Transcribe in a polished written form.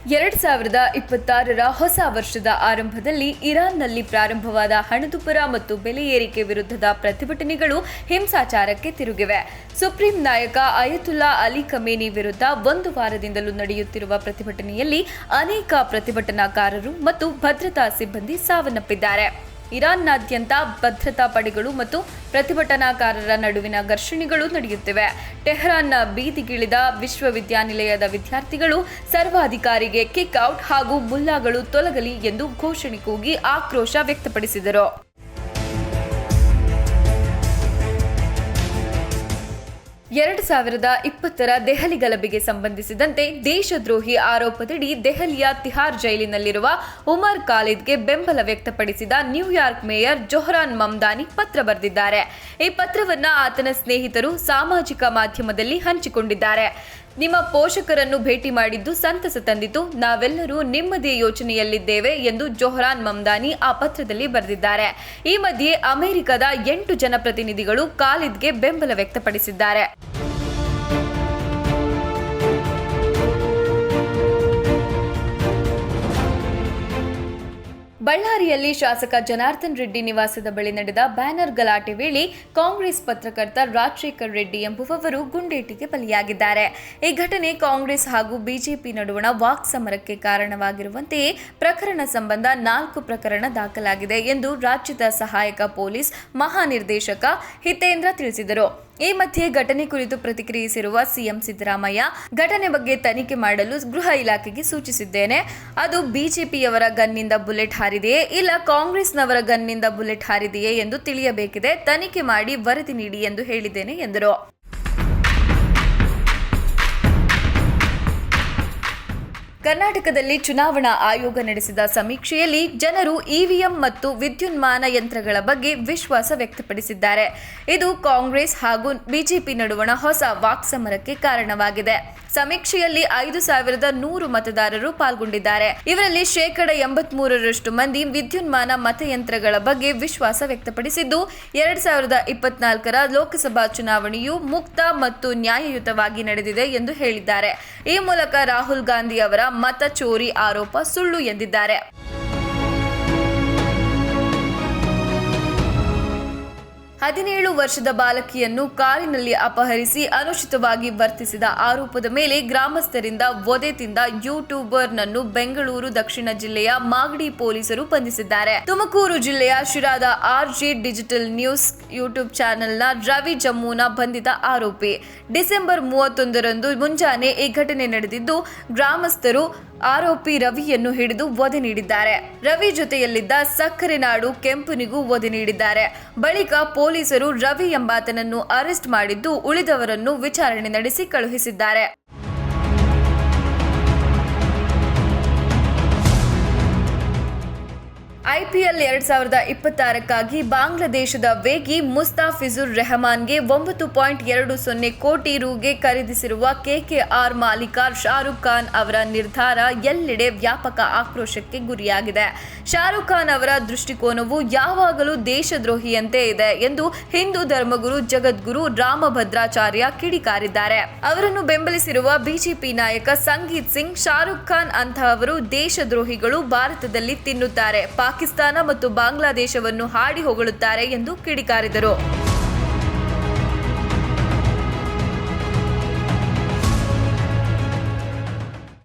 2026ರ ಹೊಸ ವರ್ಷದ ಆರಂಭದಲ್ಲಿ ಇರಾನ್ನಲ್ಲಿ ಪ್ರಾರಂಭವಾದ ಹಣದುಬ್ಬರ ಮತ್ತು ಬೆಲೆ ಏರಿಕೆ ವಿರುದ್ಧದ ಪ್ರತಿಭಟನೆಗಳು ಹಿಂಸಾಚಾರಕ್ಕೆ ತಿರುಗಿವೆ. ಸುಪ್ರೀಂ ನಾಯಕ ಅಯತುಲ್ಲಾ ಅಲಿ ಖಮೇನಿ ವಿರುದ್ಧ ಒಂದು ವಾರದಿಂದಲೂ ನಡೆಯುತ್ತಿರುವ ಪ್ರತಿಭಟನೆಯಲ್ಲಿ ಅನೇಕ ಪ್ರತಿಭಟನಾಕಾರರು ಮತ್ತು ಭದ್ರತಾ ಸಿಬ್ಬಂದಿ ಸಾವನ್ನಪ್ಪಿದ್ದಾರೆ. ಇರಾನ್ನಾದ್ಯಂತ ಭದ್ರತಾ ಪಡೆಗಳು ಮತ್ತು ಪ್ರತಿಭಟನಾಕಾರರ ನಡುವಿನ ಘರ್ಷಣೆಗಳು ನಡೆಯುತ್ತಿವೆ. ಟೆಹರಾನ್ನ ಬೀದಿಗಿಳಿದ ವಿಶ್ವವಿದ್ಯಾನಿಲಯದ ವಿದ್ಯಾರ್ಥಿಗಳು ಸರ್ವಾಧಿಕಾರಿಗೆ ಕಿಕ್ ಔಟ್ ಹಾಗೂ ಮುಲ್ಲಾಗಳು ತೊಲಗಲಿ ಎಂದು ಘೋಷಣೆ ಕೂಗಿ ಆಕ್ರೋಶ ವ್ಯಕ್ತಪಡಿಸಿದರು. 2020ರ ದೆಹಲಿ ಗಲಭೆಗೆ ಸಂಬಂಧಿಸಿದಂತೆ ದೇಶದ್ರೋಹಿ ಆರೋಪದಡಿ ದೆಹಲಿಯ ತಿಹಾರ್ ಜೈಲಿನಲ್ಲಿರುವ ಉಮರ್ ಖಾಲಿದ್ಗೆ ಬೆಂಬಲ ವ್ಯಕ್ತಪಡಿಸಿದ ನ್ಯೂಯಾರ್ಕ್ ಮೇಯರ್ ಜೊಹ್ರಾನ್ ಮಮ್ದಾನಿ ಪತ್ರ ಬರೆದಿದ್ದಾರೆ. ಈ ಪತ್ರವನ್ನು ಆತನ ಸ್ನೇಹಿತರು ಸಾಮಾಜಿಕ ಮಾಧ್ಯಮದಲ್ಲಿ ಹಂಚಿಕೊಂಡಿದ್ದಾರೆ. ನಿಮ್ಮ ಪೋಷಕರನ್ನು ಭೇಟಿ ಮಾಡಿದ್ದು ಸಂತಸ ತಂದಿತು. ನಾವೆಲ್ಲರೂ ನಿಮ್ಮದೇ ಯೋಚನೆಯಲ್ಲಿದ್ದೇವೆ ಎಂದು ಜೊಹ್ರಾನ್ ಮಮ್ದಾನಿ ಆ ಪತ್ರದಲ್ಲಿ ಬರೆದಿದ್ದಾರೆ. ಈ ಮಧ್ಯೆ ಅಮೆರಿಕದ 8 ಜನಪ್ರತಿನಿಧಿಗಳು ಖಾಲಿದ್ಗೆ ಬೆಂಬಲ ವ್ಯಕ್ತಪಡಿಸಿದ್ದಾರೆ. ಬಳ್ಳಾರಿಯಲ್ಲಿ ಶಾಸಕ ಜನಾರ್ದನ್ ರೆಡ್ಡಿ ನಿವಾಸದ ಬಳಿ ನಡೆದ ಬ್ಯಾನರ್ ಗಲಾಟೆ ವೇಳೆ ಕಾಂಗ್ರೆಸ್ ಪತ್ರಕರ್ತ ರಾಜಶೇಖರ್ ರೆಡ್ಡಿ ಎಂಬುವವರು ಗುಂಡೇಟಿಗೆ ಬಲಿಯಾಗಿದ್ದಾರೆ. ಈ ಘಟನೆ ಕಾಂಗ್ರೆಸ್ ಹಾಗೂ ಬಿಜೆಪಿ ನಡುವಣ ವಾಕ್ಸಮರಕ್ಕೆ ಕಾರಣವಾಗಿರುವಂತೆಯೇ ಪ್ರಕರಣ ಸಂಬಂಧ 4 ಪ್ರಕರಣ ದಾಖಲಾಗಿದೆ ಎಂದು ರಾಜ್ಯದ ಸಹಾಯಕ ಪೊಲೀಸ್ ಮಹಾನಿರ್ದೇಶಕ ಹಿತೇಂದ್ರ ತಿಳಿಸಿದರು. ಈ ಮಧ್ಯೆ ಘಟನೆ ಕುರಿತು ಪ್ರತಿಕ್ರಿಯಿಸಿರುವ ಸಿಎಂ ಸಿದ್ದರಾಮಯ್ಯ, ಘಟನೆ ಬಗ್ಗೆ ತನಿಖೆ ಮಾಡಲು ಗೃಹ ಇಲಾಖೆಗೆ ಸೂಚಿಸಿದ್ದೇನೆ. ಅದು ಬಿಜೆಪಿಯವರ ಗನ್ನಿಂದ ಬುಲೆಟ್ ಹಾರಿದೆಯೇ ಇಲ್ಲ ಕಾಂಗ್ರೆಸ್ನವರ ಗನ್ನಿಂದ ಬುಲೆಟ್ ಹಾರಿದೆಯೇ ಎಂದು ತಿಳಿಯಬೇಕಿದೆ. ತನಿಖೆ ಮಾಡಿ ವರದಿ ನೀಡಿ ಎಂದು ಹೇಳಿದ್ದೇನೆ ಎಂದರು. ಕರ್ನಾಟಕದಲ್ಲಿ ಚುನಾವಣಾ ಆಯೋಗ ನಡೆಸಿದ ಸಮೀಕ್ಷೆಯಲ್ಲಿ ಜನರು ಇವಿಎಂ ಮತ್ತು ವಿದ್ಯುನ್ಮಾನ ಯಂತ್ರಗಳ ಬಗ್ಗೆ ವಿಶ್ವಾಸ ವ್ಯಕ್ತಪಡಿಸಿದ್ದಾರೆ. ಇದು ಕಾಂಗ್ರೆಸ್ ಹಾಗೂ ಬಿಜೆಪಿ ನಡುವಣ ಹೊಸ ವಾಕ್ಸಮರಕ್ಕೆ ಕಾರಣವಾಗಿದೆ. ಸಮೀಕ್ಷೆಯಲ್ಲಿ 5100 ಮತದಾರರು ಪಾಲ್ಗೊಂಡಿದ್ದಾರೆ. ಇವರಲ್ಲಿ 83% ಮಂದಿ ವಿದ್ಯುನ್ಮಾನ ಮತಯಂತ್ರಗಳ ಬಗ್ಗೆ ವಿಶ್ವಾಸ ವ್ಯಕ್ತಪಡಿಸಿದ್ದು, 2024ರ ಲೋಕಸಭಾ ಚುನಾವಣೆಯು ಮುಕ್ತ ಮತ್ತು ನ್ಯಾಯಯುತವಾಗಿ ನಡೆದಿದೆ ಎಂದು ಹೇಳಿದ್ದಾರೆ. ಈ ಮೂಲಕ ರಾಹುಲ್ ಗಾಂಧಿ ಅವರ ಮತ ಚೋರಿ ಆರೋಪ ಸುಳ್ಳು ಎಂದಿದ್ದಾರೆ. ಹದಿನೇಳು ವರ್ಷದ ಬಾಲಕಿಯನ್ನು ಕಾರಿನಲ್ಲಿ ಅಪಹರಿಸಿ ಅನುಚಿತವಾಗಿ ವರ್ತಿಸಿದ ಆರೋಪದ ಮೇಲೆ ಗ್ರಾಮಸ್ಥರಿಂದ ವಧೆ ತಿಂದ ಯೂಟ್ಯೂಬರ್ನನ್ನು ಬೆಂಗಳೂರು ದಕ್ಷಿಣ ಜಿಲ್ಲೆಯ ಮಾಗಡಿ ಪೊಲೀಸರು ಬಂಧಿಸಿದ್ದಾರೆ. ತುಮಕೂರು ಜಿಲ್ಲೆಯ ಶಿರಾದ RG ಡಿಜಿಟಲ್ ನ್ಯೂಸ್ ಯೂಟ್ಯೂಬ್ ಚಾನೆಲ್ನ ರವಿ ಜಮ್ಮುನ ಬಂಧಿತ ಆರೋಪಿ. ಡಿಸೆಂಬರ್ 31ರಂದು ಮುಂಜಾನೆ ಈ ಘಟನೆ ನಡೆದಿದ್ದು, ಗ್ರಾಮಸ್ಥರು ಆರೋಪಿ ರವಿಯನ್ನು ಹಿಡಿದು ವಧೆ ನೀಡಿದ್ದಾರೆ. ರವಿ ಜೊತೆಯಲ್ಲಿದ್ದ ಸಕ್ಕರೆ ನಾಡು ಕೆಂಪನಿಗೂ ವಧೆ ನೀಡಿದ್ದಾರೆ. ಬಳಿಕ ಪೊಲೀಸರು ರವಿ ಎಂಬಾತನನ್ನು ಅರೆಸ್ಟ್ ಮಾಡಿದ್ದು, ಉಳಿದವರನ್ನು ವಿಚಾರಣೆ ನಡೆಸಿ ಕಳುಹಿಸಿದ್ದಾರೆ. IPL 2026ಕ್ಕಾಗಿ ಬಾಂಗ್ಲಾದೇಶದ ವೇಗಿ ಮುಸ್ತಾಫಿಜುರ್ ರೆಹಮಾನ್ಗೆ 9.20 ಕೋಟಿ ರುಗೆ ಖರೀದಿಸಿರುವ KKR ಮಾಲೀಕ ಶಾರುಖ್ ಖಾನ್ ಅವರ ನಿರ್ಧಾರ ಎಲ್ಲೆಡೆ ವ್ಯಾಪಕ ಆಕ್ರೋಶಕ್ಕೆ ಗುರಿಯಾಗಿದೆ. ಶಾರುಖ್ ಖಾನ್ ಅವರ ದೃಷ್ಟಿಕೋನವು ಯಾವಾಗಲೂ ದೇಶದ್ರೋಹಿಯಂತೆ ಇದೆ ಎಂದು ಹಿಂದೂ ಧರ್ಮಗುರು ಜಗದ್ಗುರು ರಾಮಭದ್ರಾಚಾರ್ಯ ಕಿಡಿಕಾರಿದ್ದಾರೆ. ಅವರನ್ನು ಬೆಂಬಲಿಸಿರುವ ಬಿಜೆಪಿ ನಾಯಕ ಸಂಗೀತ್ ಸಿಂಗ್, ಶಾರುಖ್ ಖಾನ್ ಅಂತಹವರು ದೇಶದ್ರೋಹಿಗಳು, ಭಾರತದಲ್ಲಿ ತಿನ್ನುತ್ತಾರೆ, ಪಾಕಿಸ್ತಾನ ಮತ್ತು ಬಾಂಗ್ಲಾದೇಶವನ್ನು ಹಾಡಿ ಹೊಗಳುತ್ತಾರೆ ಎಂದು ಕಿಡಿಕಾರಿದರು.